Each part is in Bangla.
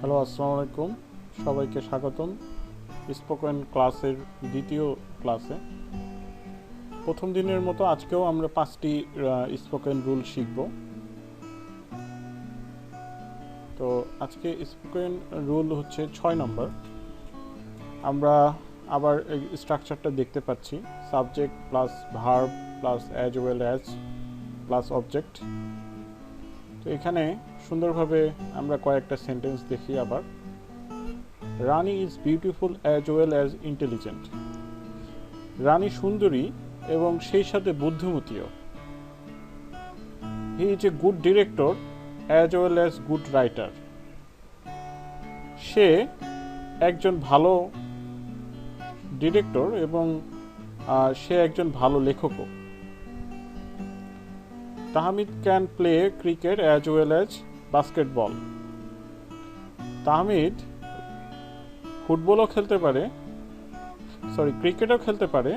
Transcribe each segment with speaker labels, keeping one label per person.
Speaker 1: হ্যালো, আসসালামু আলাইকুম। সবাইকে স্বাগতম স্পোকেন ক্লাসের দ্বিতীয় ক্লাসে। প্রথম দিনের মতো আজকেও আমরা 5টি স্পোকেন রুল শিখব। তো আজকে স্পোকেন রুল হচ্ছে 6 নম্বর। আমরা আবার এই স্ট্রাকচারটা দেখতে পাচ্ছি, subject plus verb plus as well as plus object. তো এখানে সুন্দরভাবে আমরা কয়েকটা সেন্টেন্স দেখি আবার। Rani is beautiful as well as intelligent. Rani সুন্দরী এবং সেই সাথে বুদ্ধিমতীও। He is a good director as well as good writer. সে একজন ভালো ডিরেক্টর এবং সে একজন ভালো লেখকও। Tahmid can play cricket as well as basketball. Tahmid ফুটবলও খেলতে পারে, ক্রিকেটও খেলতে পারে,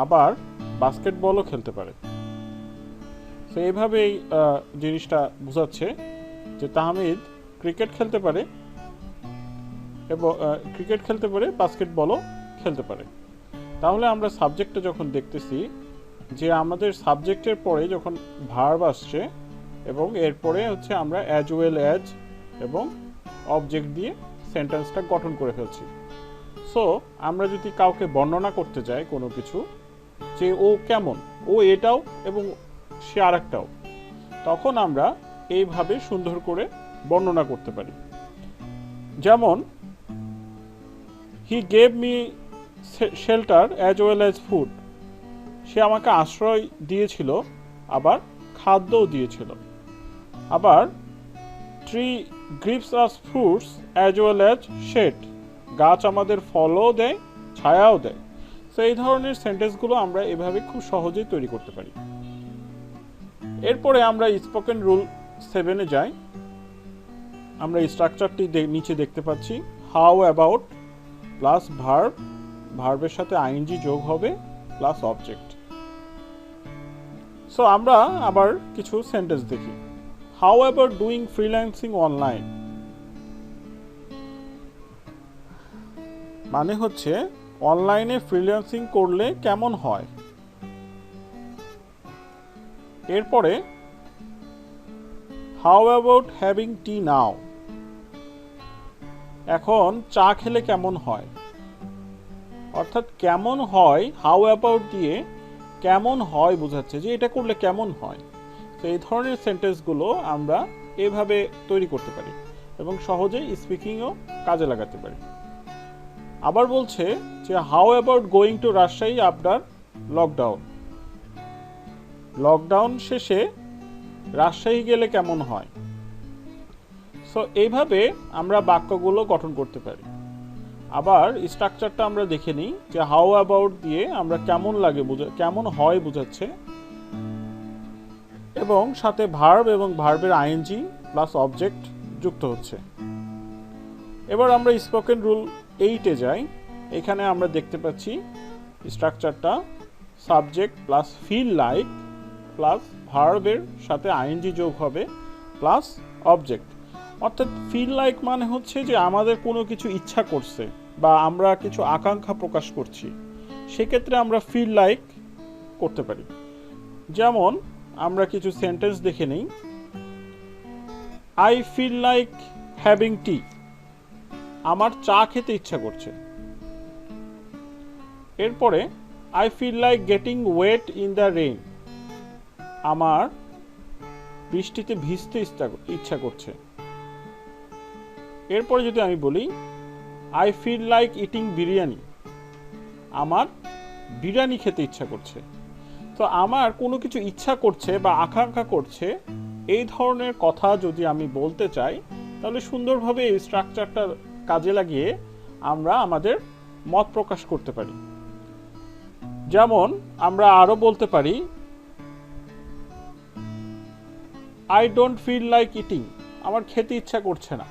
Speaker 1: আবার বাস্কেটবলও খেলতে পারে। তো এইভাবেই জিনিসটা বোঝাচ্ছে যে তাহমিদ ক্রিকেট খেলতে পারে এবং বাস্কেটবলও খেলতে পারে। তাহলে আমরা সাবজেক্টটা যখন দেখতেছি যে আমাদের সাবজেক্টের পরে যখন ভার্ব আসছে এবং এরপরে হচ্ছে আমরা অ্যাজ ওয়েল অ্যাজ এবং অবজেক্ট দিয়ে সেন্টেন্সটা গঠন করে ফেলছি। সো আমরা যদি কাউকে বর্ণনা করতে যাই কোনো কিছু, যে ও কেমন, ও এটাও এবং সে আর একটাও, তখন আমরা এইভাবে সুন্দর করে বর্ণনা করতে পারি। যেমন, he gave me shelter as well as food. সে আমাকে আশ্রয় দিয়েছিল আবার খাদ্যও দিয়েছিল। আবার, tree gives us fruits as well as shade. গাছ আমাদের ফলও দেয়, ছায়াও দেয়। তো এই ধরনের সেন্টেন্সগুলো আমরা এভাবে খুব সহজেই তৈরি করতে পারি। এরপরে আমরা স্পোকেন রুল 7-এ যাই। আমরা স্ট্রাকচারটি নিচে দেখতে পাচ্ছি। হাউ অ্যাবাউট প্লাস ভার্ব, ভার্বের সাথে আইএনজি যোগ হবে প্লাস অবজেক্ট। সো আমরা আবার কিছু সেন্টেন্স দেখি। How about doing freelancing online, মানে হচ্ছে অনলাইনে ফ্রিল্যান্সিং করলে কেমন হয়। এরপরে, হাউ অ্যাবাউট হ্যাভিং টি নাও, এখন চা খেলে কেমন হয়। অর্থাৎ কেমন হয়, হাউ অ্যাবাউট দিয়ে কেমন হয় বোঝাচ্ছে যে এটা করলে কেমন হয়। তো এই ধরনের সেন্টেন্সগুলো আমরা এভাবে তৈরি করতে পারি এবং সহজে স্পিকিংও কাজে লাগাতে পারি। আবার বলছে যে how about going to Rajshahi after lockdown, lockdown শেষে রাজশাহী গেলে কেমন হয়। সো এইভাবে আমরা বাক্যগুলো গঠন করতে পারি। আবার স্ট্রাকচারটা আমরা দেখে নিই যে হাউ অ্যাবাউট দিয়ে আমরা কেমন লাগে কেমন হয় বোঝাচ্ছে এবং সাথে ভার্ব এবং ভার্বের আইএনজি প্লাস অবজেক্ট যুক্ত হচ্ছে। এবার আমরা স্পোকেন রুল 8-এ যাই। এখানে আমরা দেখতে পাচ্ছি স্ট্রাকচারটা subject plus feel like plus ভার্বের সাথে আইএনজি যোগ হবে প্লাস অবজেক্ট। অর্থাৎ ফিল লাইক মানে হচ্ছে যে আমাদের কোনো কিছু ইচ্ছা করছে বা আমরা কিছু আকাঙ্ক্ষা প্রকাশ করছি, সেক্ষেত্রে আমরা ফিল লাইক করতে পারি। যেমন আমরা কিছু সেন্টেন্স দেখে নিই। I feel like having tea, আমার চা খেতে ইচ্ছা করছে। এরপরে, I feel like getting wet in the rain, আমার বৃষ্টিতে ভিজতে ইচ্ছা করছে। এরপরে যদি আমি বলি I feel like eating biryani, আমার বিরিয়ানি খেতে ইচ্ছা করছে। তো আমার কোনো কিছু ইচ্ছা করছে বা আকাঙ্ক্ষা করছে, এই ধরনের কথা যদি আমি বলতে চাই তাহলে সুন্দরভাবে এই স্ট্রাকচারটা কাজে লাগিয়ে আমরা আমাদের মত প্রকাশ করতে পারি। যেমন আমরা আরো বলতে পারি I don't feel like eating, আমার খেতে ইচ্ছা করছে না।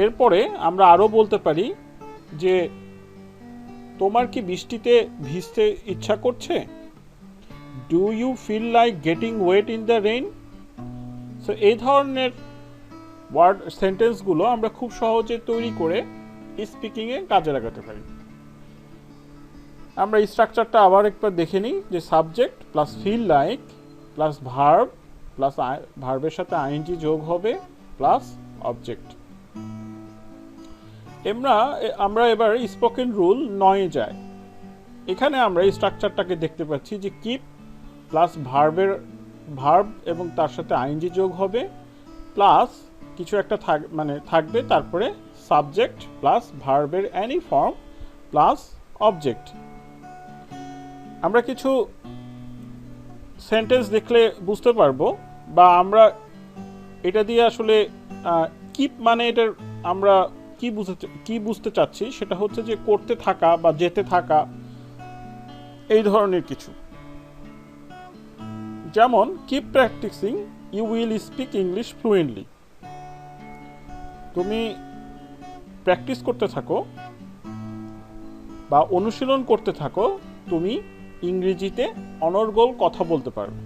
Speaker 1: এরপরে আমরা আরো বলতে পারি যে তোমার কি বৃষ্টিতে ভিজতে ইচ্ছা করছে। Do you feel like getting wet in the rain, so এই ধরনের ওয়ার্ড সেন্টেন্সগুলো আমরা খুব সহজে তৈরি করে স্পিকিংয়ে কাজে লাগাতে পারি। আমরা স্ট্রাকচারটা আবার একবার দেখে নিই যে subject plus feel like plus verb plus ভার্বের সাথে আইএনজি যোগ হবে প্লাস অবজেক্ট। আমরা এবার স্পোকেন রুল 9 যাই। এখানে আমরা এই স্ট্রাকচারটাকে দেখতে পাচ্ছি যে কিপ প্লাস ভার্ব এবং তার সাথে আইএনজি যোগ হবে প্লাস কিছু একটা থাকবে, তারপরে সাবজেক্ট প্লাস ভার্বের এনি ফর্ম প্লাস অবজেক্ট। আমরা কিছু সেন্টেন্স দেখলে বুঝতে পারবো, বা আমরা এটা দিয়ে আসলে কিপ মানে এটার আমরা কি বুঝতে চাচ্ছি সেটা হচ্ছে যে করতে থাকা বা যেতে থাকা, এই ধরনের কিছু। যেমন keep practising you will speak English fluently. তুমি প্র্যাকটিস করতে থাকো বা অনুশীলন করতে থাকো, তুমি ইংরেজিতে অনর্গল কথা বলতে পারবে।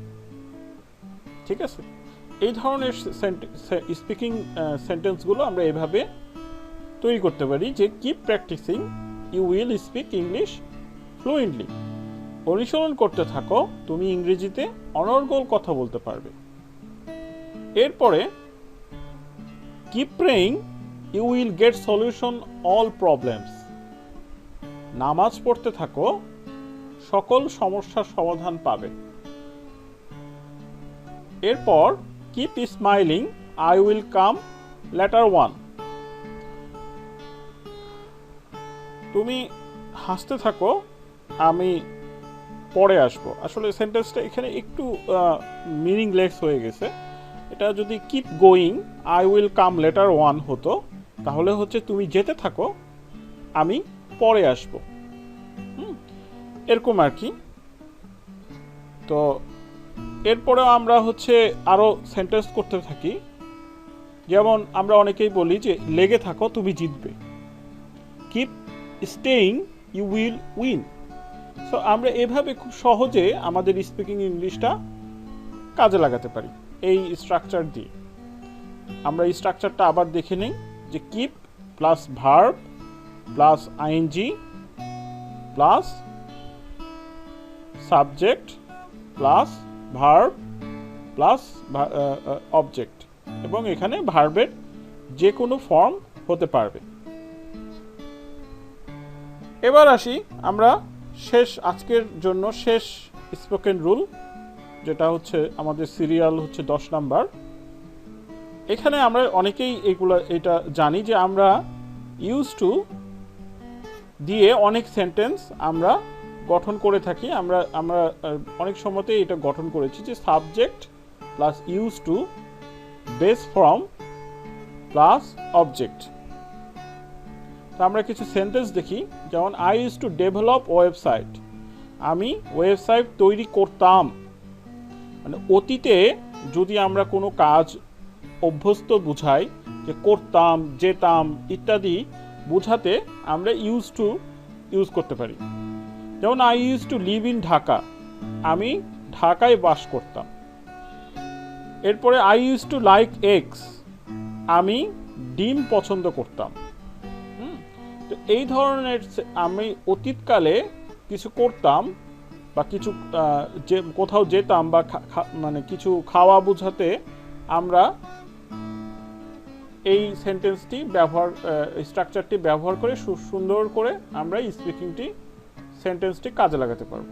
Speaker 1: ঠিক আছে, এই ধরনের স্পিকিং সেন্টেন্সগুলো আমরা এভাবে তৈরি করতে পারি যে keep practising you will speak English fluently. অনুশীলন করতে থাকো, তুমি ইংরেজিতে অনর্গল কথা বলতে পারবে। এরপরে keep praying you will get solution all problems. নামাজ পড়তে থাকো, সকল সমস্যার সমাধান পাবে। এরপর keep smiling I will come later one. তুমি হাসতে থাকো, আমি পরে আসবো। আসলে সেন্টেন্সটা এখানে একটু মিনিংলেস হয়ে গেছে। এটা যদি keep going I will come later one হতো, তাহলে হচ্ছে তুমি যেতে থাকো, আমি পরে আসবো, এরকম আর কি। তো এরপরে আমরা হচ্ছে আরো সেন্টেন্স করতে থাকি। যেমন আমরা অনেকেই বলি যে লেগে থাকো, তুমি জিতবে। Keep staying you will win. So আমরা এভাবে খুব সহজে আমাদের স্পিকিং ইংলিশটা কাজে লাগাতে পারি এই স্ট্রাকচার দিয়ে। আমরা এই স্ট্রাকচারটা আবার দেখে নিই যে keep plus verb plus ING plus subject plus verb plus object, এবং এখানে ভার্বের যে কোনো ফর্ম হতে পারবে। এবার আসি আমরা আজকের জন্য শেষ স্পোকেন রুল, যেটা হচ্ছে আমাদের সিরিয়াল হচ্ছে 10 নাম্বার। এখানে আমরা অনেকেই এটা জানি যে আমরা ইউজ টু দিয়ে অনেক সেন্টেন্স আমরা গঠন করে থাকি। আমরা অনেক সময়তে এটা গঠন করেছি যে subject plus use to base form plus object. তো আমরা কিছু সেন্টেন্স দেখি, যেমন I use to develop website. আমি ওয়েবসাইট তৈরি করতাম। মানে অতীতে যদি আমরা কোনো কাজ অভ্যস্ত বুঝাই, যে করতাম, যেতাম ইত্যাদি বুঝাতে আমরা ইউজ করতে পারি। যেমন I use to live in Dhaka. আমি ঢাকায় বাস করতাম। এরপরে I use to like eggs. আমি ডিম পছন্দ করতাম। তো এই ধরনের আমি অতীতকালে কিছু করতাম বা কিছু কোথাও যেতাম বা মানে কিছু খাওয়া বোঝাতে আমরা এই স্ট্রাকচারটি ব্যবহার করে সুন্দর করে আমরা সেন্টেন্সটি কাজে লাগাতে পারবো।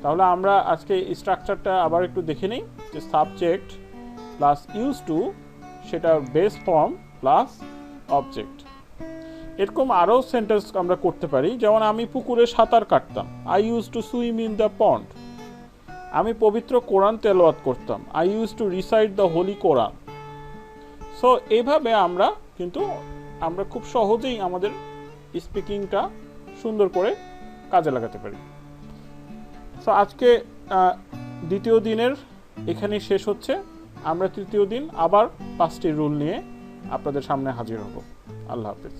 Speaker 1: তাহলে আমরা আজকে স্ট্রাকচারটা আবার একটু দেখে নিই যে সাবজেক্ট প্লাস ইউজ টু, সেটা বেস ফর্ম প্লাস অবজেক্ট। এরকম আরও সেন্টেন্স আমরা করতে পারি। যেমন আমি পুকুরে সাঁতার কাটতাম। I use to swim in the pond. আমি পবিত্র কোরআন তেলাওয়াত করতাম। I use to recite the Holi Quran. So এইভাবে আমরা খুব সহজেই আমাদের স্পিকিংটা সুন্দর করে কাজে লাগাতে পারি। সো আজকে দ্বিতীয় দিনের এখানেই শেষ হচ্ছে। আমরা তৃতীয় দিন আবার 5টি রুল নিয়ে আপনাদের সামনে হাজির হব। আল্লাহ হাফেজ।